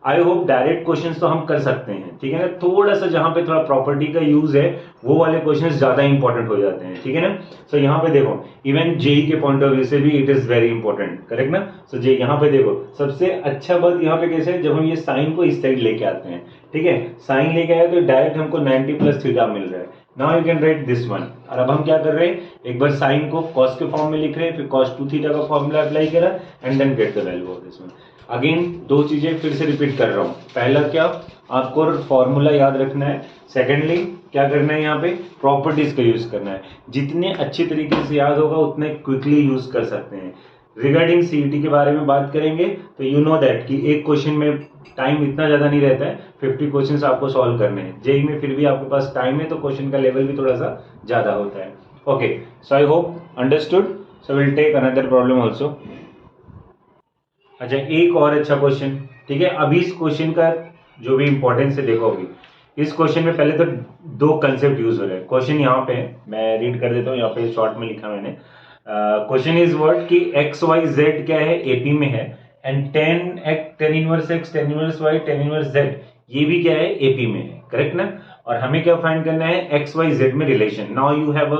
आई होप डायरेक्ट क्वेश्चंस तो हम कर सकते हैं, ठीक है ना. थोड़ा सा जहां पे थोड़ा प्रॉपर्टी का यूज है वो वाले क्वेश्चंस ज्यादा इंपॉर्टेंट हो जाते हैं, ठीक है ना. सो यहाँ पे देखो, इवन जेई के पॉइंट ऑफ व्यू से भी it is very important, correct ना. सो जे यहाँ पे देखो, सबसे अच्छा बात यहाँ पे कैसे है, जब हम ये साइन को इस साइड लेके आते हैं, ठीक है, साइन लेके आए तो डायरेक्ट हमको 90 + थीटा मिल रहा है. Now you can write this one. और अब हम क्या कर रहे हैं, एक बार साइन को कॉस के फॉर्म में लिख रहे हैं, फिर cos 2 थीटा का फॉर्मूला अप्लाई करा and then get the value of this one. Again दो चीजें फिर से रिपीट कर रहा हूं. पहला क्या, आपको फॉर्मूला याद रखना है. सेकेंडली क्या करना है, यहाँ पे प्रॉपर्टीज का यूज करना है. जितने अच्छी तरीके से याद होगा उतने क्विकली यूज कर सकते हैं. रिगार्डिंग सीईटी के बारे में बात करेंगे तो यू नो दैट कि एक क्वेश्चन में टाइम इतना ज्यादा नहीं रहता है, 50 क्वेश्चंस आपको सॉल्व करने हैं. जेई में फिर भी आपके पास टाइम है तो क्वेश्चन का लेवल भी थोड़ा सा ज्यादा होता है. Okay, so I hope understood. So will take another problem also. अच्छा, एक और अच्छा क्वेश्चन, ठीक है. अभी इस क्वेश्चन का जो भी इंपॉर्टेंस है देखो, अभी इस क्वेश्चन में पहले तो दो कंसेप्ट यूज हो रहे हैं. क्वेश्चन यहाँ पे मैं रीड कर देता हूँ, यहाँ पे शॉर्ट में लिखा मैंने. क्वेश्चन इज व्हाट कि एक्स वाई जेड क्या है, एपी में है, and tan inverse x, tan inverse y, tan inverse z ये भी क्या है, एपी में है, करेक्ट ना. और हमें क्या फाइंड करना है, एक्स वाई जेड में relation. Now you have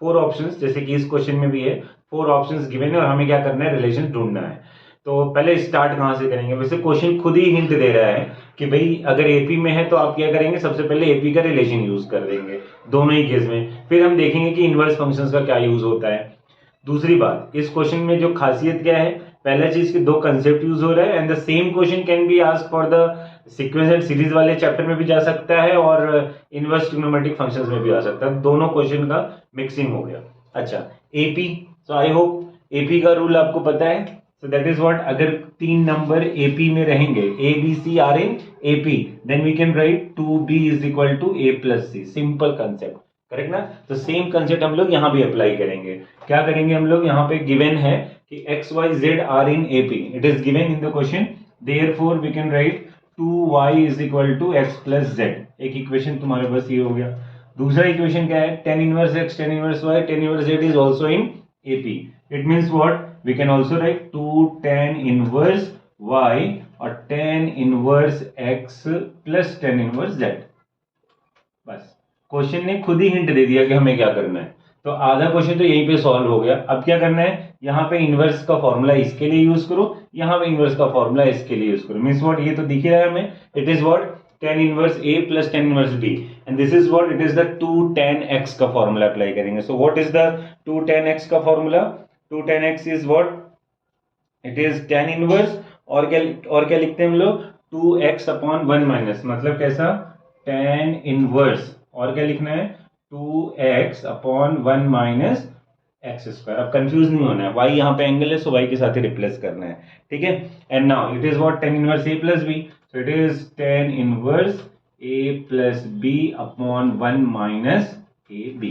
4 options, जैसे कि इस क्वेश्चन में भी है 4 ऑप्शंस गिवन है और हमें क्या करना है, रिलेशन ढूंढना है. तो पहले स्टार्ट कहां से करेंगे, वैसे क्वेश्चन खुद ही हिंट दे रहा है कि भाई अगर एपी में है तो आप क्या करेंगे, सबसे पहले एपी का रिलेशन यूज कर देंगे दोनों ही केस में. फिर हम देखेंगे कि इनवर्स फंक्शंस का क्या यूज होता है. दूसरी बात, इस क्वेश्चन में जो खासियत क्या है, पहला चीज के दो कंसेप्ट यूज हो रहा है, and the same question can be asked for the sequence and series वाले चैप्टर में भी जा सकता है और इनवर्स ट्रिग्नोमेट्रिक फंक्शंस में भी आ सकता है. दोनों क्वेश्चन का मिक्सिंग हो गया. अच्छा, AP, so I hope AP का रूल आपको पता है. सो दैट इज व्हाट, अगर 3 नंबर एपी में रहेंगे, a B C are in AP, then we can write 2b is equal to a + c. Simple concept, correct ना. तो same concept हम लोग यहाँ भी अप्लाई करेंगे. क्या करेंगे हम लोग, यहाँ पे गिवन है कि x y z are in AP, it is given in the question, therefore we can write 2y is equal to x + z. एक इक्वेशन तुम्हारे पास ये हो गया. दूसरा इक्वेशन क्या है, tan inverse x, tan inverse y, tan inverse z is also in AP. It means what, we can also write 2 tan inverse y और tan inverse x plus tan inverse z. बस question ने खुद ही hint दे दिया कि हमें क्या करना है. तो आधा क्वेश्चन तो यहीं पे सॉल्व हो गया. अब क्या करना है, यहाँ पे इनवर्स का फॉर्मूला इसके लिए यूज करो, यहाँ पे इनवर्स का फॉर्मूला इसके लिए यूज करो. मींस व्हाट, ये तो दिख ही रहा है हमें, it is what tan inverse a plus tan inverse b, and this is what, it is the 2 tan x का फॉर्मूला अप्लाई करेंगे. So what is the 2 tan x का formula, 2 tan x is what, it is tan inverse और क्या लिखते हैं हम लोग, 2x upon 1 minus, मतलब कैसा, tan इनवर्स और क्या लिखना है, 2x अपॉन 1 माइनस x². अब कंफ्यूज नहीं होना है, y यहाँ पे एंगल है, सो y के साथ ही रिप्लेस करना है, ठीक है. And now it is what, tan inverse a plus b, so it is tan inverse a plus b upon 1 minus ab.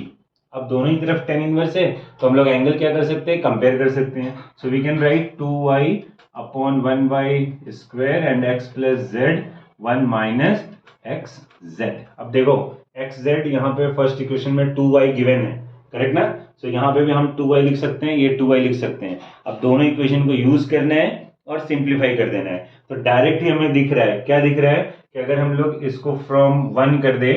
अब दोनों ही तरफ tan इनवर्स है तो हम लोग एंगल क्या कर सकते हैं, कंपेयर कर सकते हैं. So we can write 2y upon 1y² and x plus z 1 minus xz. अब देखो xz यहाँ पे फर्स्ट इक्वेशन में 2y गिवन है, करेक्ट ना. सो यहाँ पे भी हम 2y लिख सकते हैं, ये 2y लिख सकते हैं. अब दोनों इक्वेशन को यूज करना है और सिंप्लीफाई कर देना है. तो डायरेक्टली हमें दिख रहा है, क्या दिख रहा है कि अगर हम लोग इसको फ्रॉम 1 कर दे,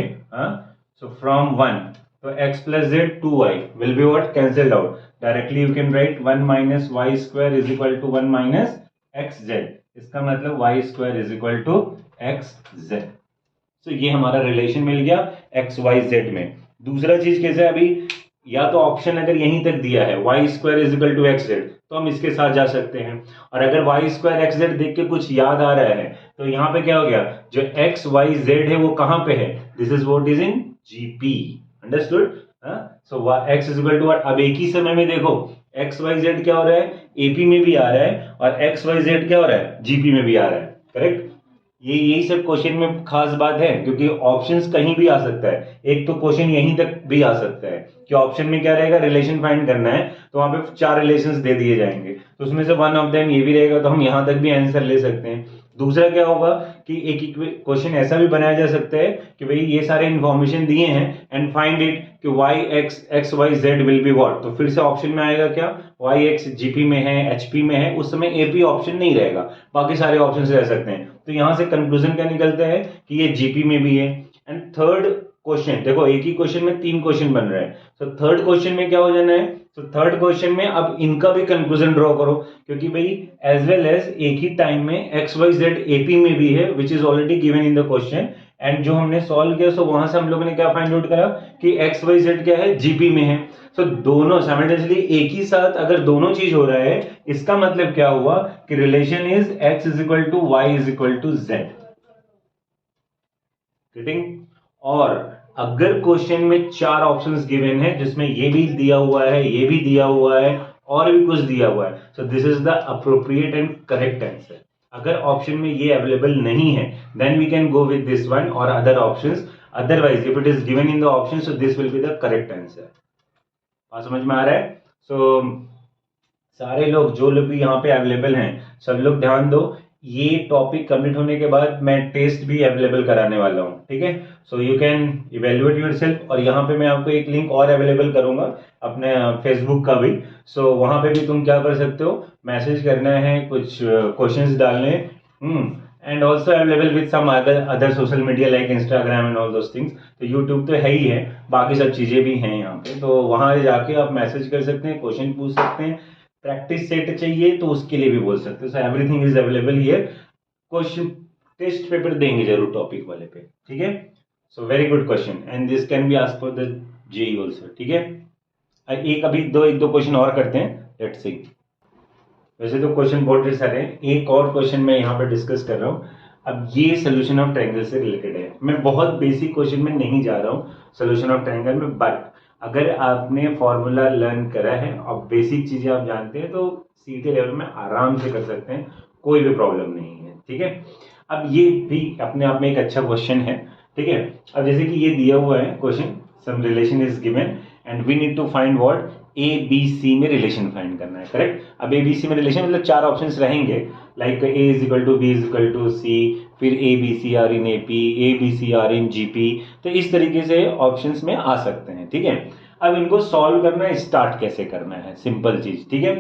सो फ्रॉम 1, तो x plus z 2y will be what, cancelled out. Directly you can write 1 minus y square is equal to 1 minus x z, इसका मतलब y square is equal to x z. तो ये हमारा relation मिल गया x y Z में। दूसरा चीज कैसे है, अभी या तो ऑप्शन अगर यहीं तक दिया है y square is equal to x z तो हम इसके साथ जा सकते हैं, और अगर वाई स्क्वायर एक्स जेड देख के कुछ याद आ रहा है तो यहाँ पे क्या हो गया, जो एक्स वाई जेड है वो कहां पे है, this is what is in GP, understood. So x is equal to what, अब एक ही समय में देखो एक्स वाई जेड क्या हो रहा है, एपी में भी आ रहा है और एक्स वाई जेड क्या हो रहा है, जीपी में भी आ रहा है, करेक्ट। ये यही सब क्वेश्चन में खास बात है, क्योंकि ऑप्शंस कहीं भी आ सकता है, एक तो क्वेश्चन यहीं तक भी आ सकता है कि ऑप्शन में क्या रहेगा, रिलेशन फाइंड करना है तो वहां पे 4 रिलेशंस दे दिए जाएंगे, तो उसमें से वन ऑफ देम ये भी रहेगा तो हम यहां तक भी आंसर ले सकते हैं। दूसरा क्या होगा कि एक क्वेश्चन ऐसा भी बनाया जा सकता है कि भाई ये सारे इंफॉर्मेशन दिए हैं एंड फाइंड इट कि y x y z will be what, तो फिर से ऑप्शन में आएगा क्या, वाई एक्स जीपी में है एचपी में है, उस समय एपी ऑप्शन नहीं रहेगा, बाकी सारे ऑप्शन रह सकते हैं। तो यहां से कंक्लूजन क्या निकलता है कि ये जीपी में भी है। एंड थर्ड क्वेश्चन देखो, एक ही क्वेश्चन में 3 क्वेश्चन बन रहे हैं, तो थर्ड क्वेश्चन में क्या हो जाना है, तो थर्ड क्वेश्चन में अब इनका भी कंक्लूजन ड्रॉ करो, क्योंकि भाई एज वेल एज एक ही टाइम में एक्स वाई जेड एपी में भी है which is already given in the question, and जो हमने सॉल्व किया सो वहां से हम लोगों ने क्या फाइंड आउट करा कि एक्स वाई जेड क्या है, जीपी में है। सो दोनों साइमल्टेनियसली एक ही साथ अगर दोनों चीज हो रहा है, इसका मतलब क्या हुआ कि relation is x is equal to y is equal to z, और अगर क्वेश्चन में 4 ऑप्शंस गिवन है जिसमें ये भी दिया हुआ है, ये भी दिया हुआ है और भी कुछ दिया हुआ है, so this is the appropriate and correct answer. अगर ऑप्शन में ये अवेलेबल नहीं है then we can go with this one और other options, otherwise if it is given in the option so this will be the correct answer. बात समझ में आ रहा है। सो सारे लोग जो लोग भी यहाँ पे अवेलेबल हैं सब लोग ध्यान दो, ये टॉपिक कंप्लीट होने के बाद मैं टेस्ट भी अवेलेबल कराने वाला हूँ, ठीक है। So you can evaluate yourself, और यहाँ पे मैं आपको एक लिंक और अवेलेबल करूंगा अपने फेसबुक का भी, सो वहां पे भी तुम क्या कर सकते हो, मैसेज करना है, कुछ क्वेश्चंस डालने, and also available with some other social media like Instagram and all those things. तो यूट्यूब तो है ही है, बाकी सब चीजें भी हैं यहाँ पे, तो वहां जाके आप मैसेज कर सकते हैं, क्वेश्चन पूछ सकते हैं, प्रैक्टिस सेट चाहिए तो उसके लिए भी बोल सकते हो। सो everything is available here. Question test paper देंगे जरूर टॉपिक वाले पे, ठीक है। So very good question and this can be asked for the JEE also, ठीक है। एक दो क्वेश्चन और करते हैं, लेट्स सी। वैसे तो क्वेश्चन बहुत सारे हैं, एक और क्वेश्चन मैं यहाँ पे डिस्कस कर रहा हूँ। अब ये सोल्यूशन ऑफ ट्रायंगल से रिलेटेड है, मैं बहुत बेसिक क्वेश्चन में नहीं जा रहा हूँ सोल्यूशन ऑफ ट्रायंगल में, बट अगर आपने फॉर्मूला लर्न करा है और बेसिक चीजें आप जानते हैं तो सीटी लेवल में आराम से कर सकते हैं, कोई भी प्रॉब्लम नहीं है, ठीक है। अब ये भी अपने आप में एक अच्छा क्वेश्चन है, ठीक है। अब जैसे कि ये दिया हुआ है question, some relation is given and we need to find what, a B c में रिलेशन फाइंड करना है, करेक्ट। अब ए बी सी में रिलेशन मतलब 4 ऑप्शंस रहेंगे, like A is equal to B is equal to C, फिर A B C are in AP, A B C are in GP, तो इस तरीके से ऑप्शंस में आ सकते हैं, ठीक है। अब इनको सॉल्व करना है, स्टार्ट कैसे करना है, सिंपल चीज, ठीक है।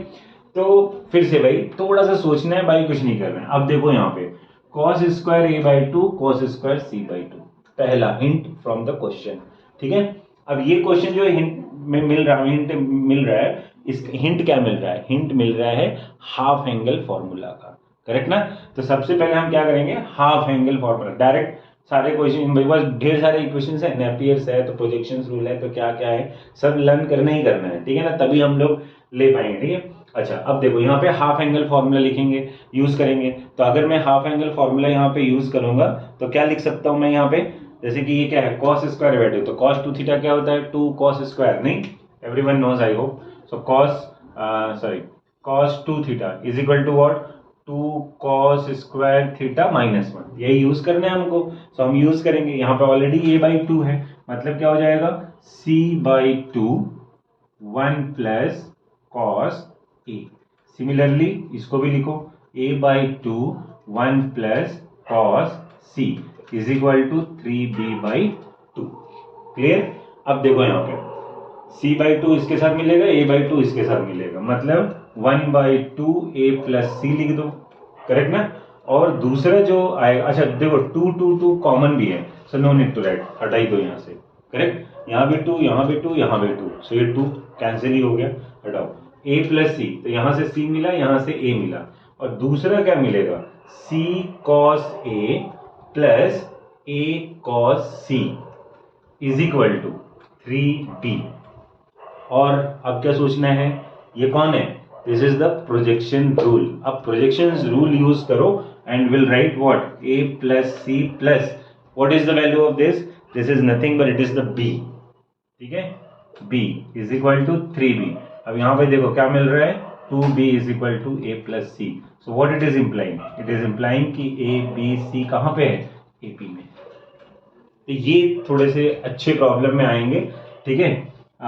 तो फिर से भाई थोड़ा सा सोचना है भाई, कुछ नहीं करना है। अब देखो यहाँ पे cos square a by two cos square c by two, पहला हिंट फ्रॉम द क्वेश्चन, ठीक है। अब ये क्वेश्चन जो हिंट में मिल रहा है, इस हिंट क्या मिल रहा है, हिंट मिल रहा है हाफ एंगल फॉर्मूला का, करेक्ट ना। तो सबसे पहले हम क्या करेंगे, हाफ एंगल फॉर्मूला, डायरेक्ट सारे क्वेश्चन, मेरे पास ढेर सारे इक्वेशंस है, नेपियर्स है, तो प्रोजेक्शंस रूल है, तो क्या क्या है सब लर्न करना ही करना है, ठीक है ना, तभी हम लोग ले पाएंगे, ठीक है। अच्छा अब देखो यहाँ पे हाफ एंगल फॉर्मूला लिखेंगे, यूज करेंगे, तो अगर मैं हाफ एंगल फॉर्मूला यहाँ पे यूज करूंगा तो क्या लिख सकता हूं मैं यहाँ पे, जैसे कि ये क्या है cos स्क्वायर बाई टू, तो cos 2 थीटा क्या होता है 2 cos स्क्वायर, नहीं everyone knows I hope. So cos 2 theta is equal to what, 2 cos square theta minus 1, यही यूज करना है हमको। सो हम यूज करेंगे, यहाँ पे ऑलरेडी a बाई टू है, मतलब क्या हो जाएगा c by two 1 plus cos a। Similarly इसको भी लिखो a by two 1 plus cos c is equal to 3b by two, clear. अब देखो यहाँ पे c बाई टू इसके साथ मिलेगा, a बाई टू इसके साथ मिलेगा, मतलब 1 बाई टू a प्लस सी लिख दो, करेक्ट ना। और दूसरा जो आएगा, अच्छा देखो 2 2 2 कॉमन भी है, so no need to write, हटाई दो यहाँ से, करेक्ट। यहाँ भी 2, यहाँ भी 2, यहाँ भी 2, सो ये 2 कैंसिल ही हो गया। हटाओ, a प्लस सी, तो यहां से c मिला, यहां से a मिला, और दूसरा क्या मिलेगा, c cos a plus a cos c is equal to 3b। और अब क्या सोचना है, ये कौन है, this is the projection rule. अब प्रोजेक्शन रूल यूज करो and will write what, a plus c plus what is the value of this, this is nothing but it is the b, ठीक है, b is equal to 3b। अब यहाँ पे देखो क्या मिल रहा है, 2b is equal to a plus c. So what it is implying, it is implying कि a b c कहाँ पे है, AP में। तो ये थोड़े से अच्छे प्रॉब्लम में आएंगे, ठीक है।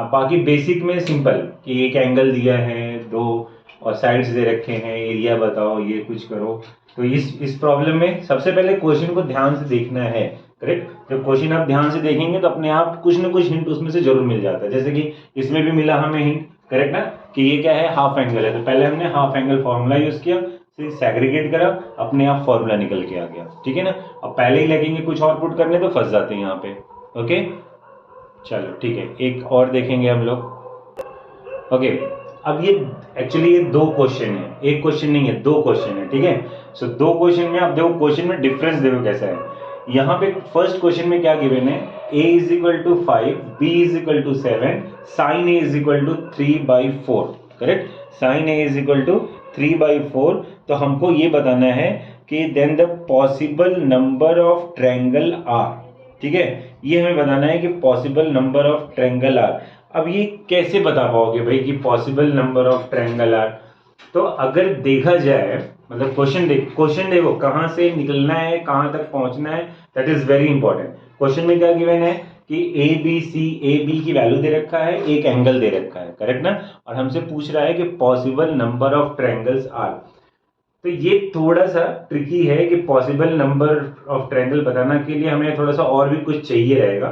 बाकी बेसिक में सिंपल कि एक एंगल दिया है, दो और साइड्स दे रखे हैं, एरिया बताओ, ये कुछ करो। तो इस प्रॉब्लम में सबसे पहले क्वेश्चन को ध्यान से देखना है, करेक्ट। जब क्वेश्चन आप ध्यान से देखेंगे तो अपने आप कुछ ना कुछ हिंट उसमें से जरूर मिल जाता है। जैसे कि इसमें भी मिला हमें हिंट, करेक्ट ना, कि ये क्या है, हाफ एंगल है। तो पहले हमने हाफ एंगल फॉर्मूला यूज किया, फिर सेग्रीगेट करा, अपने आप फॉर्मूला निकल के आ गया, ठीक है ना। अब पहले ही लगेंगे कुछ और पुट करने तो फंस जाते हैं यहाँ पे, ओके। चलो ठीक है, एक और देखेंगे हम लोग, ओके। अब ये एक्चुअली ये दो क्वेश्चन है, एक क्वेश्चन नहीं है, दो क्वेश्चन है, ठीक है। सो दो क्वेश्चन में आप देखो, क्वेश्चन में डिफरेंस देखो कैसा है। यहाँ पे फर्स्ट क्वेश्चन में क्या गिवन है, a is equal to 5, b is equal to 7, sine a is equal to 3/4, correct. Sine a is equal to 3/4। तो हमको ये बताना है कि then the possible number of triangle are, ठीक है, ये हमें बताना है कि possible number of triangle are. अब ये कैसे बता पाओगे भाई कि possible number of triangle are, तो अगर देखा जाए, मतलब क्वेश्चन देखो कहां से निकलना है, कहां तक पहुंचना है, that is very important. Question में क्या गिवन है कि ए बी की वैल्यू दे रखा है, एक एंगल दे रखा है, करेक्ट ना, और हमसे पूछ रहा है कि possible number of triangles are. तो ये थोड़ा सा ट्रिकी है कि पॉसिबल नंबर ऑफ ट्रायंगल बताना के लिए हमें थोड़ा सा और भी कुछ चाहिए रहेगा।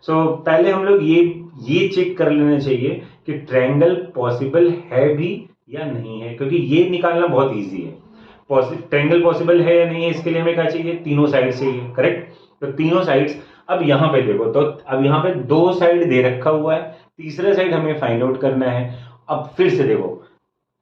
सो पहले हम लोग ये चेक कर लेना चाहिए कि ट्रायंगल पॉसिबल है भी या नहीं है, क्योंकि ये निकालना बहुत इजी है। ट्रायंगल पॉसिबल है या नहीं है, इसके लिए हमें क्या चाहिए, तीनों साइड चाहिए, करेक्ट। तो तीनों साइड्स, अब यहाँ पे देखो, तो अब यहाँ पे दो साइड दे रखा हुआ है, तीसरा साइड हमें फाइंड आउट करना है। अब फिर से देखो,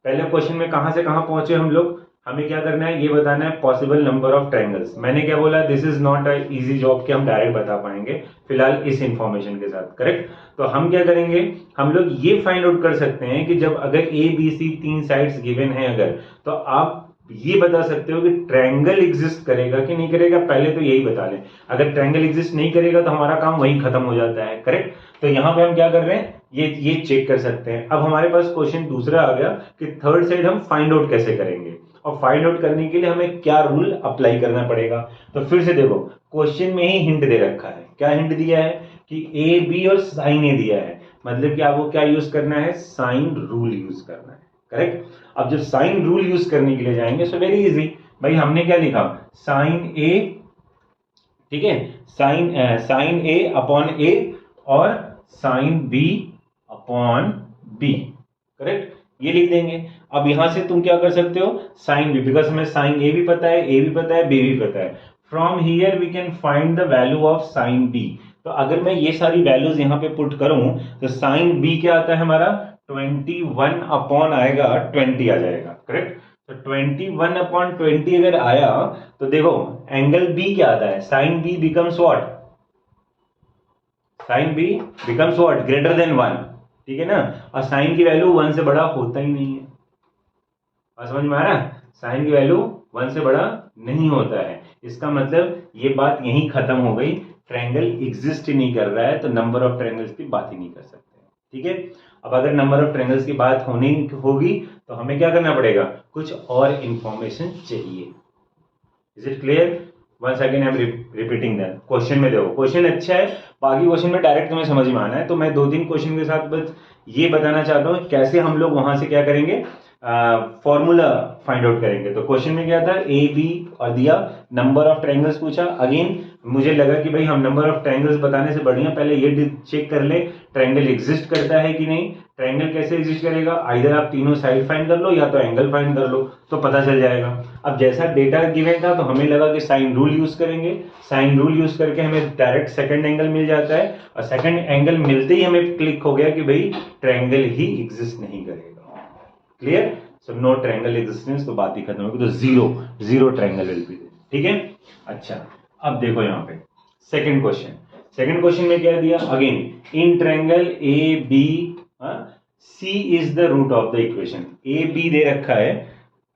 पहले क्वेश्चन में कहां से कहां पहुंचे हम लोग, हमें क्या करना है, ये बताना है पॉसिबल नंबर ऑफ ट्रायंगल्स। मैंने क्या बोला, this is not a easy job कि हम डायरेक्ट बता पाएंगे फिलहाल इस इंफॉर्मेशन के साथ, करेक्ट। तो हम क्या करेंगे, हम लोग ये फाइंड आउट कर सकते हैं कि जब अगर ए बी सी तीन साइड्स गिवन है अगर, तो आप ये बता सकते हो कि ट्रायंगल एग्जिस्ट करेगा कि नहीं करेगा। पहले तो यही बता लें, अगर ट्रायंगल एग्जिस्ट नहीं करेगा तो हमारा काम वहीं खत्म हो जाता है, करेक्ट। तो यहाँ पे हम क्या कर रहे हैं, ये चेक कर सकते हैं। अब हमारे पास क्वेश्चन दूसरा आ गया कि थर्ड साइड हम फाइंड आउट कैसे करेंगे, और फाइंड आउट करने के लिए हमें क्या रूल अप्लाई करना पड़ेगा। तो फिर से देखो, क्वेश्चन में ही हिंट दे रखा है, क्या हिंट दिया है कि ए बी और साइन ए दिया है, मतलब कि आपको क्या यूज करना है, साइन रूल यूज करना है, करेक्ट। अब जब साइन रूल यूज करने के लिए जाएंगे, सो वेरी इजी, भाई हमने क्या लिखा, साइन ए, ठीक है, साइन ए अपॉन ए और sine b upon b, correct, ये लिख देंगे। अब यहां से तुम क्या कर सकते हो, साइन बी, बिकॉज हमें साइन ए भी पता है, ए भी पता है, बी भी पता है। From here we can find the value of sine b. तो अगर मैं ये सारी वैल्यूज यहाँ पे पुट करूं तो साइन बी क्या आता है हमारा, 21 अपॉन आएगा 20 आ जाएगा, करेक्ट। तो 21 अपॉन 20 अगर आया तो देखो एंगल बी क्या आता है, sine b becomes what, sine b becomes what, greater than 1, ठीक है ना। और साइन की वैल्यू 1 से बड़ा होता ही नहीं है, और समझ में आ रहा है, साइन की वैल्यू 1 से बड़ा नहीं होता है। इसका मतलब ये बात यहीं खत्म हो गई, ट्रायंगल एग्जिस्ट ही नहीं कर रहा है, तो नंबर ऑफ ट्रायंगल्स की बात ही नहीं कर सकते, ठीक है। अब अगर नंबर ऑफ ट्रायंगल्स की बात होनी होगी तो हमें क्या करना पड़ेगा, कुछ और इंफॉर्मेशन चाहिए। Is it clear, once again I am repeating that. Question में देखो, क्वेश्चन अच्छा है, बाकी क्वेश्चन में डायरेक्ट तुम्हें समझ में आना है, तो मैं 2-3 क्वेश्चन के साथ बस ये बताना चाहता हूँ कैसे हम लोग वहां से क्या करेंगे, फॉर्मूला फाइंड आउट करेंगे। तो क्वेश्चन में क्या था, ए बी और दिया, नंबर ऑफ ट्रायंगल्स पूछा। अगेन मुझे लगा कि भाई हम नंबर ऑफ ट्रायंगल्स बताने से बढ़िया पहले ये चेक कर ले ट्रायंगल एग्जिस्ट करता है कि नहीं। ट्रायंगल कैसे एग्जिस्ट करेगा, आइदर आप तीनों साइड फाइंड कर लो या तो एंगल फाइंड कर लो, तो पता चल जाएगा। अब जैसा डेटा गिवन था तो हमें लगा कि साइन रूल यूज करेंगे, साइन रूल यूज करके हमें डायरेक्ट सेकंड एंगल मिल जाता है, और सेकंड एंगल मिलते ही हमें क्लिक हो गया कि भाई ट्रायंगल ही एग्जिस्ट नहीं करेगा। Clear, so no triangle existence, तो बात ही खत्म होगी, तो जीरो ट्रायंगल विल बी, ठीक है। अच्छा, अब देखो यहाँ पे सेकंड क्वेश्चन में क्या दिया, again in triangle A B C is the root of the equation. A B दे रखा है,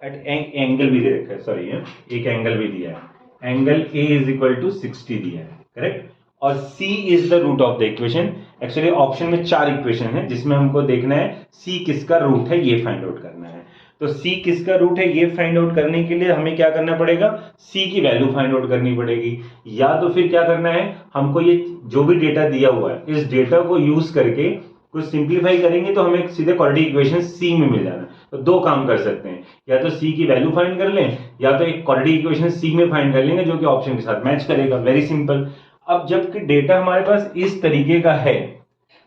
एट एंगल भी दे रखा है, सॉरी एक एंगल भी दिया है, angle a is equal to 60 दिया है, करेक्ट, और C is the root of the equation. Actually option में 4 इक्वेशन है जिसमें हमको देखना है C किसका रूट है, ये फाइंड आउट करना है। तो C किसका रूट है ये फाइंड आउट करने के लिए हमें क्या करना पड़ेगा, C की वैल्यू फाइंड आउट करनी पड़ेगी, या तो फिर क्या करना है, हमको ये जो भी डेटा दिया हुआ है इस डेटा को यूज करके कुछ सिंप्लीफाई करेंगे तो हमें सीधे क्वाड्रेटिक इक्वेशन C में मिल जाना। तो दो काम कर सकते हैं, या तो C की वैल्यू फाइंड कर लें, या तो एक क्वाड्रेटिक इक्वेशन C में फाइंड कर लेंगे जो कि ऑप्शन के साथ मैच करेगा, वेरी सिंपल। अब जबकि डेटा हमारे पास इस तरीके का है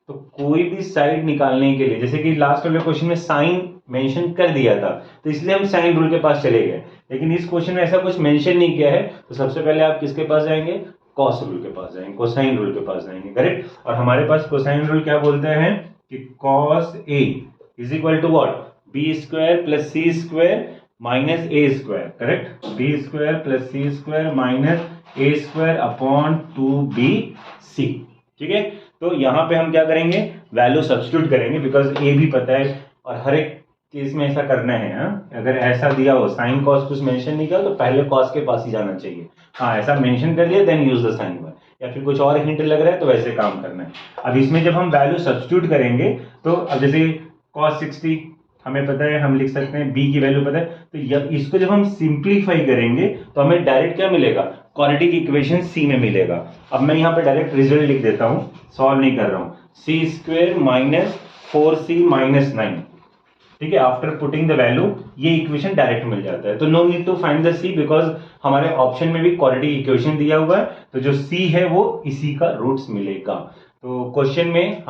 तो कोई भी साइड निकालने के लिए, जैसे कि लास्ट वाले क्वेश्चन में साइन मेंशन कर दिया था तो इसलिए हम साइन रूल के पास चले गए, लेकिन इस क्वेश्चन में ऐसा कुछ मेंशन नहीं किया है, तो सबसे पहले आप किसके पास जाएंगे, कॉस रूल के पास जाएंगे, कोसाइन रूल के पास जाएंगे, करेक्ट। और हमारे पास कोसाइन रूल क्या बोलते हैं कि cos a is equal to what, b square plus c square minus a square, correct, b square plus c square minus a square upon 2bc, ठीक है। तो यहाँ पे हम क्या करेंगे, वैल्यू सब्स्टिट्यूट करेंगे, बिकॉज ए भी पता है और हर एक केस में ऐसा करना है। अगर ऐसा दिया हो साइन कॉस कुछ मेंशन नहीं किया तो पहले कॉस के पास ही जाना चाहिए, हाँ ऐसा मेंशन कर लिया then use the sine one, या फिर कुछ और हिंट लग रहा है तो वैसे काम करना है। अब इसमें जब हम वैल्यू सब्स्टिट्यूट करेंगे तो अब जैसे कॉस 60 हमें पता है, हम लिख सकते हैं बी की वैल्यू पता है, तो इसको जब हम सिंप्लीफाई करेंगे तो हमें डायरेक्ट क्या मिलेगा, क्वाड्रेटिक इक्वेशन C में मिलेगा। अब मैं यहाँ पे डायरेक्ट रिजल्ट लिख देता हूँ, सॉल्व नहीं कर रहा हूँ, सी स्क्वायर माइनस 4c माइनस 9, ठीक है। आफ्टर पुटिंग द वैल्यू ये इक्वेशन डायरेक्ट मिल जाता है, तो no need to find the C because हमारे ऑप्शन में भी क्वाड्रेटिक इक्वेशन दिया हुआ है, तो जो C है वो इसी का रूट्स मिलेगा। तो क्वेश्चन में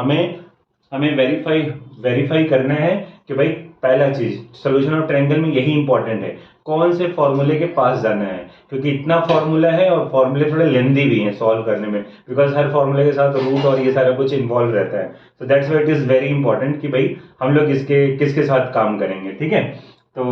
हमें वेरीफाई करना है कि भाई पहला चीज सॉल्यूशन ऑफ ट्रायंगल में यही इंपॉर्टेंट है, कौन से फॉर्मूले के पास जाना है, क्योंकि इतना फॉर्मूला है और फॉर्मूले थोड़े लेंदी भी हैं सॉल्व करने में, बिकॉज हर फॉर्मूले के साथ रूट और ये सारा कुछ इन्वॉल्व रहता है। So that's why it is very important कि भाई हम लोग किसके साथ काम करेंगे, ठीक है। तो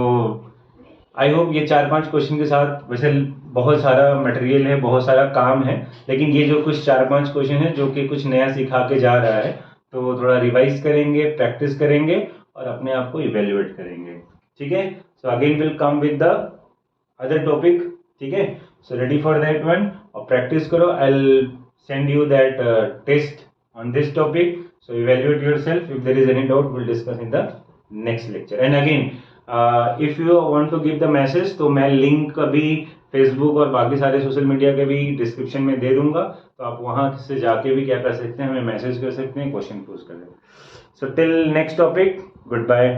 आई होप ये 4-5 क्वेश्चन के साथ, वैसे बहुत सारा मटेरियल है, बहुत सारा काम है, लेकिन ये जो कुछ 4-5 क्वेश्चन है जो कि कुछ नया सिखा के जा रहा है, तो थोड़ा रिवाइज करेंगे, प्रैक्टिस करेंगे और अपने आप को इवेल्युएट करेंगे, ठीक है। So again will come with the other topic, ठीक है। So ready for that one, और प्रैक्टिस करो, I will send you that test on this topic, so evaluate yourself, if there is any doubt will discuss in the next lecture. And again if you want to give the message, तो मैं link अभी Facebook और बाकी सारे social media के भी description में दे दूंगा, तो आप वहां से जाके भी क्या कर सकते हैं, हमें मैसेज कर सकते हैं, क्वेश्चन पूछ कर सकते हैं। So till next topic, good bye.